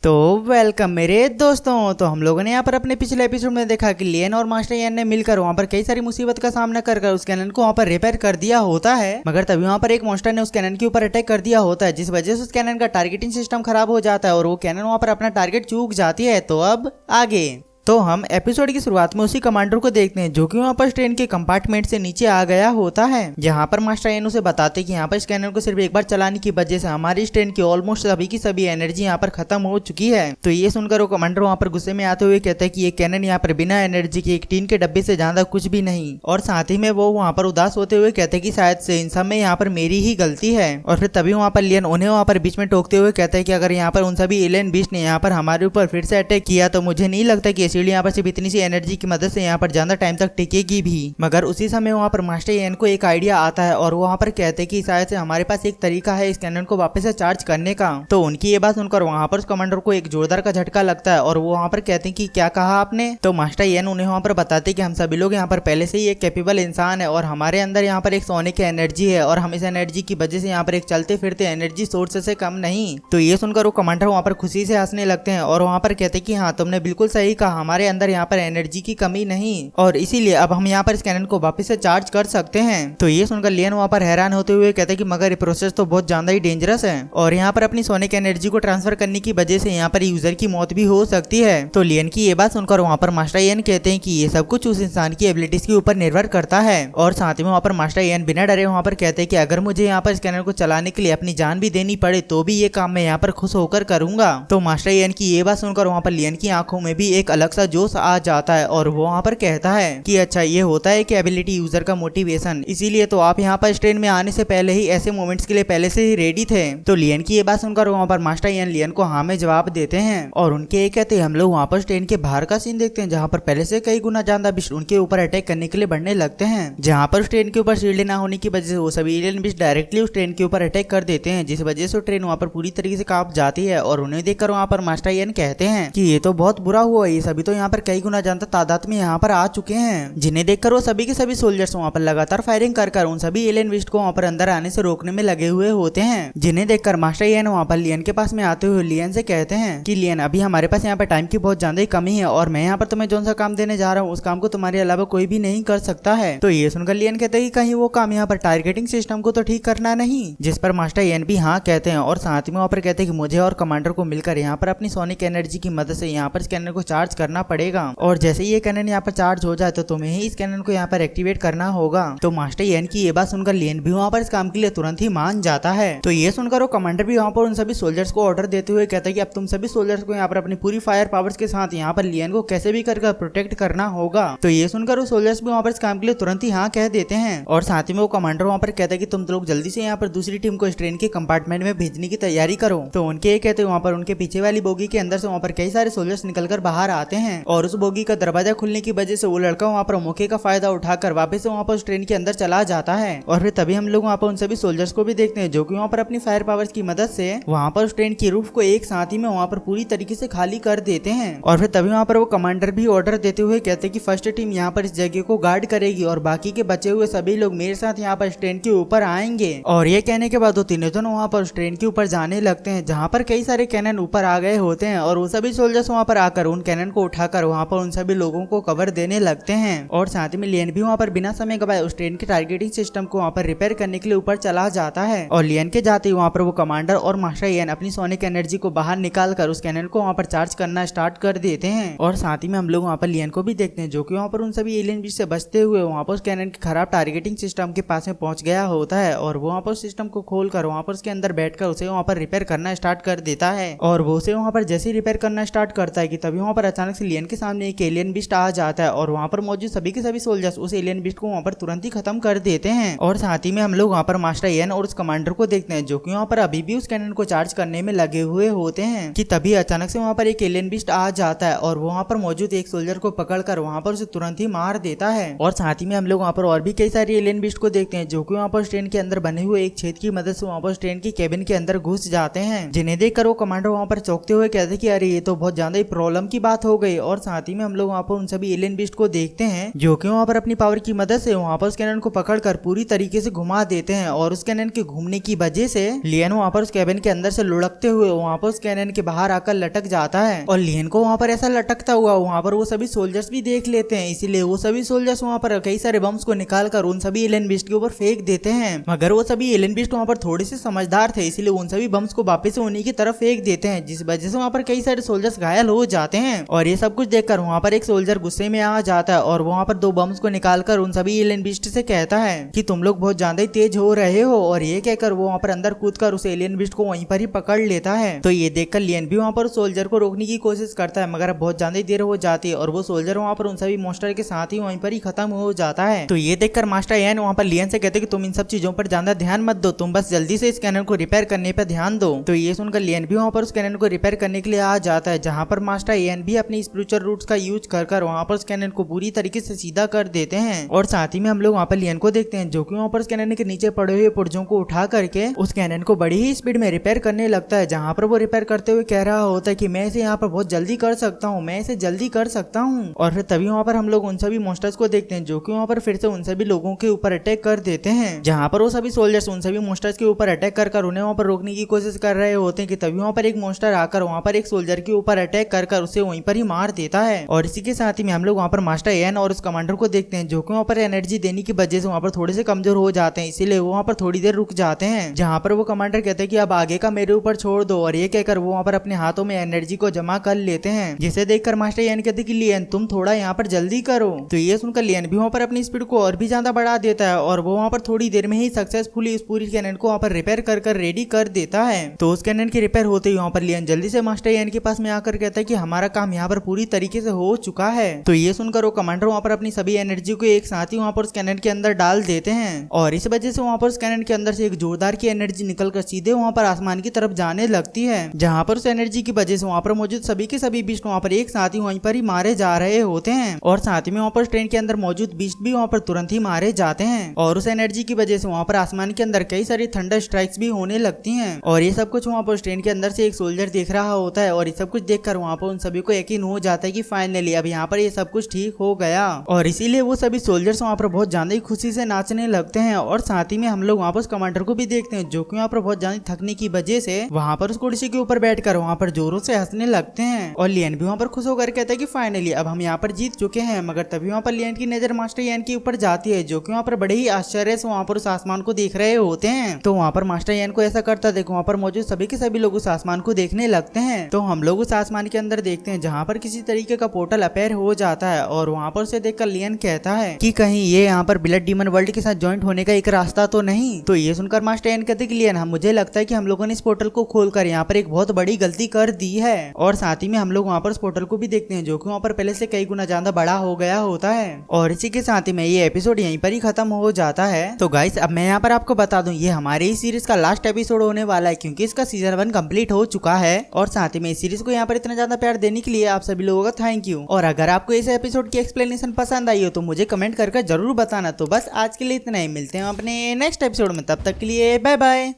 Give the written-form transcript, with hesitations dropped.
तो वेलकम मेरे दोस्तों। तो हम लोगों ने यहाँ पर अपने पिछले एपिसोड में देखा कि लियन और मास्टर यन ने मिलकर वहाँ पर कई सारी मुसीबत का सामना कर उस कैनन को वहाँ पर रिपेयर कर दिया होता है, मगर तभी वहाँ पर एक मॉन्स्टर ने उस कैनन के ऊपर अटैक कर दिया होता है, जिस वजह से उस कैनन का टारगेटिंग सिस्टम खराब हो जाता है और वो कैनन वहाँ पर अपना टारगेट चूक जाती है। तो अब आगे तो हम एपिसोड की शुरुआत में उसी कमांडर को देखते हैं जो कि वहाँ पर ट्रेन के कंपार्टमेंट से नीचे आ गया होता है, जहाँ पर मास्टर एन उसे बताते कि यहाँ पर स्कैनर को सिर्फ एक बार चलाने की वजह से हमारी इस ट्रेन की ऑलमोस्ट सभी की सभी एनर्जी यहाँ पर खत्म हो चुकी है। तो ये सुनकर वो कमांडर वहाँ पर गुस्से में आते हुए कहते हैं कि ये कैनन यहाँ पर बिना एनर्जी के एक टीन के डब्बे से ज्यादा कुछ भी नहीं, और साथ ही में वो वहाँ पर उदास होते हुए कहते हैं कि शायद से इन सब में यहाँ पर मेरी ही गलती है। और फिर तभी वहाँ पर लियन उन्हें वहाँ पर बीच में टोकते हुए कहते हैं कि अगर यहाँ पर उन सभी एलियन बीस्ट ने यहाँ पर हमारे ऊपर फिर से अटैक किया तो मुझे नहीं लगता कि ये सीढ़ी यहाँ पर सिर्फ इतनी एनर्जी की मदद से यहाँ पर ज्यादा टाइम तक टिकेगी भी। मगर उसी समय वहाँ पर मास्टर एन को एक आइडिया आता है और वो वहाँ पर कहते हैं कि शायद से हमारे पास एक तरीका है इस कैनन को वापस से चार्ज करने का। तो उनकी ये बात सुनकर वहाँ पर उस कमांडर को एक जोरदार का झटका लगता है और वो वहाँ पर कहते हैं कि क्या कहा आपने। तो मास्टर एन उन्हें वहाँ पर बताते कि हम सभी लोग यहाँ पर पहले से ही एक कैपेबल इंसान है और हमारे अंदर यहाँ पर एक सोने की एनर्जी है और हम इस एनर्जी की वजह से यहाँ पर एक चलते फिरते एनर्जी सोर्स से कम नहीं। तो ये सुनकर वो कमांडर वहाँ पर खुशी से हंसने लगते हैं और वहाँ पर कहते हैं कि हाँ तुमने बिल्कुल सही कहा, हमारे अंदर यहाँ पर एनर्जी की कमी नहीं और इसीलिए अब हम यहाँ पर इस कैनन को वापस से चार्ज कर सकते हैं। तो ये सुनकर लियन वहाँ पर हैरान होते हुए कहते हैं कि मगर ये प्रोसेस तो बहुत ज्यादा ही डेंजरस है और यहाँ पर अपनी सोनिक एनर्जी को ट्रांसफर करने की वजह से यहाँ पर यूजर की मौत भी हो सकती है। तो लियन की ये बात सुनकर वहाँ पर मास्टर एन कहते हैं कि ये सब कुछ उस इंसान की एबिलिटीज के ऊपर निर्भर करता है और साथ ही में वहाँ पर मास्टर एन बिना डरे वहाँ पर कहते हैं कि अगर मुझे यहाँ पर स्कैनर को चलाने के लिए अपनी जान भी देनी पड़े तो भी ये काम मैं यहाँ पर खुश होकर करूंगा। तो मास्टर एन की ये बात सुनकर वहाँ पर लियन की आंखों में भी एक अलग सा जोश आ जाता है और वो वहाँ पर कहता है कि अच्छा ये होता है कि एबिलिटी यूजर का मोटिवेशन, इसीलिए तो आप यहाँ पर इस ट्रेन में आने से पहले ही ऐसे मोमेंट्स के लिए पहले से ही रेडी थे। तो लियन की ये बात सुनकर वहाँ पर मास्टर एन लियन को हाँ में जवाब देते हैं और उनके ये कहते हैं हम लोग वहाँ पर ट्रेन के बाहर का सीन देखते हैं जहाँ पर पहले से कई गुना ज्यादा बिस्ट उनके ऊपर अटैक करने के लिए बढ़ने लगते हैं, जहाँ पर उस ट्रेन के ऊपर शील्ड ना होने की वजह से वो सभी एलियन बिस्ट डायरेक्टली उस ट्रेन के ऊपर अटैक कर देते हैं, जिस वजह से ट्रेन वहाँ पर पूरी तरीके से कांप जाती है। और उन्हें देखकर वहाँ पर मास्टर एन कहते हैं कि ये तो बहुत बुरा हुआ, ये सभी तो यहाँ पर कई गुना ज्यादा तादाद में यहाँ पर आ चुके हैं, जिन्हें देखकर वो सभी के सभी सोल्जर्स वहाँ पर लगातार फायरिंग कर उन सभी एलियन बिस्ट को वहाँ पर अंदर आने से रोकने में लगे हुए होते हैं, जिन्हें देखकर मास्टर एन वहाँ पर लियन के पास में आते हुए लियन से कहते हैं कि लियन अभी हमारे पास यहाँ पर टाइम की बहुत ज्यादा ही कमी है और मैं यहाँ पर तुम्हें जो सा काम देने जा रहा हूँ उस काम को तुम्हारे अलावा कोई भी नहीं कर सकता है। तो ये सुनकर लियन कहते हैं कि कहीं वो काम यहाँ पर टारगेटिंग सिस्टम को तो ठीक करना नहीं, जिस पर मास्टर एन भी हाँ कहते हैं और साथ में वहाँ पर कहते हैं कि मुझे और कमांडर को मिलकर यहाँ पर अपनी सोनिक एनर्जी की मदद से यहाँ पर इस कैनन को चार्ज करना पड़ेगा और जैसे ही ये कैनन यहाँ पर चार्ज हो जाए तो तुम्हें ही इस कैनन को यहाँ पर एक्टिवेट करना होगा। तो मास्टर एन की ये बात सुनकर लियन भी वहाँ पर इस काम के लिए तुरंत ही मान जाता है। तो ये सुनकर वो कमांडर भी वहाँ पर उन सभी सोल्जर्स को ऑर्डर देते हुए कहता है कि अब तुम सभी सोल्जर्स को यहाँ पर अपनी पूरी फायर पावर्स के साथ यहाँ पर लियन को कैसे भी करके प्रोटेक्ट करना होगा। तो ये सुनकर वो सोल्जर्स भी वहाँ पर इस काम के लिए तुरंत ही हाँ कह देते हैं और साथ ही में वो कमांडर वहाँ पर कहता है कि तुम लोग जल्दी से यहाँ पर दूसरी टीम को इस ट्रेन के कंपार्टमेंट में भेजने की तैयारी करो। तो उनके ये कहते वहाँ पर उनके पीछे वाली बोगी के अंदर से वहाँ पर कई सारे सोल्जर्स निकलकर बाहर आते हैं और उस बोगी का दरवाजा खुलने की वजह से वो लड़का वहाँ पर मौके का फायदा उठाकर वापस से वहाँ पर उस ट्रेन के अंदर चला जाता है। और फिर तभी हम लोग वहाँ पर उन सभी सोल्जर्स को भी देखते हैं जो कि वहाँ पर अपनी फायर पावर्स की मदद से वहाँ पर उस ट्रेन की रूफ को एक साथ ही में वहाँ पर पूरी तरीके से खाली कर देते हैं। और फिर तभी वहाँ पर वो कमांडर भी ऑर्डर देते हुए कहते हैं कि फर्स्ट टीम यहाँ पर इस जगह को गार्ड करेगी और बाकी के बचे हुए सभी लोग मेरे साथ यहाँ पर इस ट्रेन के ऊपर आएंगे। और ये कहने के बाद वो तीनों जन वहाँ पर उस ट्रेन के ऊपर जाने लगते हैं, जहाँ पर कई सारे कैनन ऊपर आ गए होते हैं और वो सभी सोल्जर्स वहाँ पर आकर उन कैनन को उठाकर वहाँ पर उन सभी लोगों को कवर देने लगते हैं। और साथ में लियन भी वहाँ पर बिना समय गवाए उस ट्रेन के टारगेटिंग सिस्टम को वहाँ पर रिपेयर करने के लिए ऊपर चला जाता है और लियन के जाते ही वहाँ पर वो कमांडर और मास्टर एन अपनी सोनिक एनर्जी को बाहर निकाल कर उस कैनन को वहाँ पर चार्ज करना स्टार्ट कर देते हैं। और साथ ही में हम लोग वहाँ पर लियन को भी देखते हैं जो कि वहाँ पर उन सभी एलियन बीस्ट से बचते हुए वहाँ पर उस कैनन के खराब टारगेटिंग सिस्टम के पास में पहुंच गया होता है और वो वहाँ पर सिस्टम को खोल कर वहाँ पर उसके अंदर बैठकर उसे वहाँ पर रिपेयर करना स्टार्ट कर देता है। और वो उसे वहाँ पर जैसे रिपेयर करना स्टार्ट करता है कि तभी वहाँ पर अचानक से लियन के सामने एक एलियन बीस्ट आ जाता है और वहाँ पर मौजूद सभी के सभी सोल्जर्स उस एलियन बीस्ट को वहाँ पर तुरंत ही खत्म कर देते हैं। और साथ ही में हम लोग वहाँ पर मास्टर एन और उस कमांडर को देखते हैं जो कि वहाँ पर अभी भी उस कैनन को चार्ज करने में लगे हुए होते हैं कि तभी अचानक से वहाँ पर एक एलियन बीस्ट आ जाता है और वहाँ पर मौजूद एक सोल्जर को पकड़कर वहाँ पर उसे तुरंत ही मार देता है। और साथ ही में हम लोग वहाँ पर और भी कई सारी एलियन बीस्ट को देखते हैं जो कि वहाँ पर ट्रेन के अंदर बने हुए एक छेद की मदद से वहाँ पर ट्रेन की केबिन के अंदर घुस जाते हैं, जिन्हें देखकर वो कमांडर वहाँ पर चौंकते हुए कहते कि अरे ये तो बहुत ज्यादा ही प्रॉब्लम की बात हो गई और साथ ही में हम लोग वहाँ पर उन सभी एलियन बीस्ट को देखते हैं जो कि वहाँ पर अपनी पावर की मदद से वहाँ पर उस कैनन को पकड़कर पूरी तरीके से घुमा देते हैं। और उस कैनन के घूमने की वजह से लियन वहाँ पर उस कैबिन के अंदर से लुढ़कते हुए वहाँ पर उस कैनन के बाहर आकर लटक जाता है और लियन को वहाँ पर ऐसा लटकता हुआ वहाँ पर वो सभी सोल्जर्स भी देख लेते हैं। इसीलिए वो सभी सोल्जर्स वहाँ पर कई सारे बम्स को निकाल कर उन सभी एलियन बीस्ट के ऊपर फेंक देते हैं। मगर वो सभी एलियन बीस्ट वहाँ पर थोड़े से समझदार थे, इसीलिए उन सभी बम्स को वापस उन्हीं की तरफ फेंक देते हैं, जिस वजह से वहाँ पर कई सारे सोल्जर्स घायल हो जाते हैं। और ये सब कुछ देखकर वहाँ पर एक सोल्जर गुस्से में आ जाता है और वहाँ पर 2 बम्स को निकालकर उन सभी एलियन बीस्ट से कहता है कि तुम लोग बहुत ज्यादा ही तेज हो रहे हो। और ये कहकर वो वहाँ पर अंदर कूदकर उस एलियन बीस्ट को वहीं पर ही पकड़ लेता है। तो ये देखकर लियन भी वहाँ पर सोल्जर को रोकने की कोशिश करता है, मगर अब बहुत ज्यादा देर हो जाती है और वो सोल्जर वहाँ पर उन सभी मॉन्स्टर के साथ ही वहीं पर ही खत्म हो जाता है। तो ये देखकर मास्टर एन वहाँ पर लियन से कहते कि तुम इन सब चीजों पर ज्यादा ध्यान मत दो, तुम बस जल्दी से इस कैनन को रिपेयर करने पर ध्यान दो। तो ये सुनकर लियन भी वहाँ पर उस कैनन को रिपेयर करने के लिए आ जाता है, जहाँ पर मास्टर एन भी अपनी स्पिरिचुअल रूट्स का यूज कर वहाँ पर उस कैनन को पूरी तरीके से सीधा कर देते हैं। और साथ ही में हम लोग वहाँ पर लियन को देखते हैं जो कि वहाँ पर उस कैनन के नीचे पड़े हुए पुर्जों को उठा करके उस कैनन को बड़ी ही स्पीड में रिपेयर करने लगता है, जहाँ पर वो रिपेयर करते हुए कह रहा होता है कि मैं इसे यहाँ पर बहुत जल्दी कर सकता हूँ, मैं इसे जल्दी कर सकता हूँ। और फिर तभी वहाँ पर हम लोग उन सभी मॉन्स्टर्स को देखते हैं जो कि वहाँ पर फिर से उन सभी लोगों के ऊपर अटैक कर देते हैं, जहाँ पर वो सभी सोल्जर्स उन सभी मॉन्स्टर्स के ऊपर अटैक कर उन्हें वहाँ पर रोकने की कोशिश कर रहे होते हैं कि तभी वहाँ पर एक मॉन्स्टर आकर वहाँ पर एक सोल्जर के ऊपर अटैक कर उसे वहीं पर ही मार देता है। और इसी के साथ ही में हम लोग वहाँ पर मास्टर एन और उस कमांडर को देखते हैं जो कि वहाँ पर एनर्जी देने की वजह से वहाँ पर थोड़े से कमजोर हो जाते हैं, इसीलिए वो वहाँ पर थोड़ी देर रुक जाते हैं, जहाँ पर वो कमांडर कहते हैं कि अब आगे का मेरे ऊपर छोड़ दो। और ये कहकर वो वहाँ पर अपने हाथों में एनर्जी को जमा कर लेते हैं, जिसे देखकर मास्टर एन कहते हैं कि लियन तुम थोड़ा यहाँ पर जल्दी करो। तो ये सुनकर लियन भी वहाँ पर अपनी स्पीड को और भी ज्यादा बढ़ा देता है और वो वहाँ पर थोड़ी देर में ही सक्सेसफुली इस पूरी कैनन को वहाँ पर रिपेयर कर रेडी कर देता है। तो उस कैनन की रिपेयर होते ही वहाँ पर लियन जल्दी से मास्टर एन के पास में आकर कहता है कि हमारा काम यहाँ पर पूरी तरीके से हो चुका है। तो ये सुनकर वो कमांडर वहाँ पर अपनी सभी एनर्जी को एक साथ ही वहाँ पर उस कैनन के अंदर डाल देते हैं और इस वजह से वहाँ पर उस कैनन के अंदर से एक जोरदार की एनर्जी निकलकर सीधे वहाँ पर आसमान की तरफ जाने लगती है, जहाँ पर उस एनर्जी की वजह से वहाँ पर मौजूद सभी के सभी बीस्ट वहाँ पर एक साथ ही वहीं पर ही मारे जा रहे होते हैं। और साथ ही में वहाँ पर ट्रेन के अंदर मौजूद बीस्ट भी वहाँ पर तुरंत ही मारे जाते हैं और उस एनर्जी की वजह से वहाँ पर आसमान के अंदर कई सारी थंडर स्ट्राइक्स भी होने लगती हैं। और ये सब कुछ वहाँ पर ट्रेन के अंदर से एक सोल्जर देख रहा होता है और ये सब कुछ देखकर वहाँ पर उन सभी को यकीन हो जाता है कि फाइनली अब यहाँ पर ये सब कुछ ठीक हो गया। और इसीलिए वो सभी सोल्जर्स वहाँ पर बहुत ज्यादा ही खुशी से नाचने लगते हैं। और साथ ही में हम लोग वहाँ पर उस कमांडर को भी देखते हैं जो कि वहाँ पर बहुत ज्यादा थकने की वजह से वहाँ पर उस कुर्सी के ऊपर बैठकर वहाँ पर जोरों से हंसने लगते हैं। और लियन भी वहाँ पर खुश होकर कहता है कि फाइनली अब हम यहाँ पर जीत चुके हैं। मगर तभी वहाँ पर लियन की नजर मास्टर एन के ऊपर जाती है जो कि वहाँ पर बड़े ही आश्चर्य से वहाँ पर उस आसमान को देख रहे होते हैं। तो वहाँ पर मास्टर एन को ऐसा करता देखो वहाँ पर मौजूद सभी के सभी लोग उस आसमान को देखने लगते हैं। तो हम लोग उस आसमान के अंदर देखते हैं जहाँ पर किसी तरीके का पोर्टल अपेयर हो जाता है और वहाँ पर उसे देखकर लियन कहता है कि कहीं ये यहाँ पर ब्लड डीमन वर्ल्ड के साथ ज्वाइंट होने का एक रास्ता तो नहीं। तो ये सुनकर मास्टर एन कहते कि लियन मुझे लगता है कि हम लोगों ने इस पोर्टल को खोलकर यहाँ पर एक बहुत बड़ी गलती कर दी है। और साथ ही में हम लोग वहाँ पर उस पोर्टल को भी देखते हैं जो कि वहाँ पर पहले से कई गुना ज्यादा बड़ा हो गया होता है। और इसी के साथ ही में ये एपिसोड यहीं पर ही खत्म हो जाता है। तो गाइस अब मैं यहाँ पर आपको बता दूं ये हमारे इस सीरीज का लास्ट एपिसोड होने वाला है क्योंकि इसका सीजन 1 कंप्लीट हो चुका है। और साथ ही में इस सीरीज को यहाँ पर इतना ज्यादा प्यार देने के लिए आप सभी लोगों का थैंक यू। और अगर आपको इस एपिसोड की एक्सप्लेनेशन पसंद आई हो तो मुझे कमेंट करके जरूर बताना। तो बस आज के लिए इतना ही, मिलते हैं अपने नेक्स्ट एपिसोड में, तब तक के लिए बाय बाय।